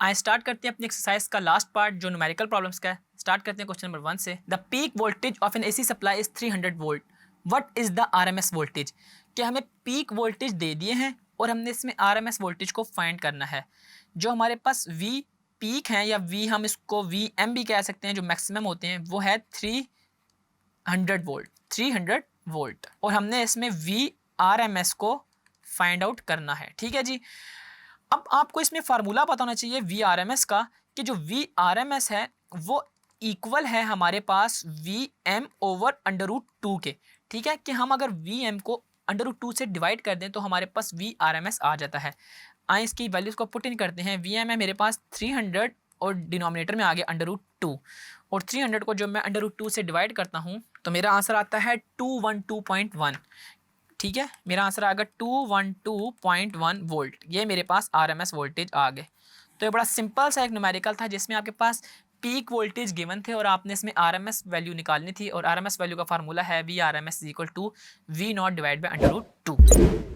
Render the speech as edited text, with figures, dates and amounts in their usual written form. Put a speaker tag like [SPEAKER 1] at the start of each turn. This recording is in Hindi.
[SPEAKER 1] आइए स्टार्ट करते हैं अपनी एक्सरसाइज का लास्ट पार्ट जो न्यूमेरिकल प्रॉब्लम्स का है। स्टार्ट करते हैं क्वेश्चन नंबर 1 से। The peak voltage of N AC supply is 300 volt, what is the RMS voltage. कि हमें पीक वोल्टेज दे दिए हैं और हमने इसमें आरएमएस वोल्टेज को फाइंड करना है। जो हमारे पास वी पीक है या वी हम इसको वी एम भी कह सकते हैं, जो मैक्सिमम होते हैं वो है 300 वोल्ट, 300 वोल्ट, और हमने इसमें वी आर एम एस को फाइंड आउट करना है। ठीक है जी। अब आपको इसमें फार्मूला पता होना चाहिए वी आर एम एस का, कि जो वी आर एम एस है वो इक्वल है हमारे पास V M over under root 2 के। ठीक है, कि हम अगर वी एम को अंडर रूट 2 से डिवाइड कर दें तो हमारे पास वी आर एम एस आ जाता है। आइए इसकी वैल्यूज़ को पुट इन करते हैं। वी एम है मेरे पास 300 और डिनोमिनेटर में आ गया अंडर रूट 2, और 300 को जब मैं अंडर रूट 2 से डिवाइड करता हूँ तो मेरा आंसर आता है 212.1। ठीक है, मेरा आंसर आएगा 212.1 वोल्ट। ये मेरे पास आरएमएस वोल्टेज आ गए। तो ये बड़ा सिंपल सा एक न्यूमेरिकल था जिसमें आपके पास पीक वोल्टेज गिवन थे और आपने इसमें आरएमएस वैल्यू निकालनी थी, और आरएमएस वैल्यू का फार्मूला है V R M S equal to V not divide by under root 2।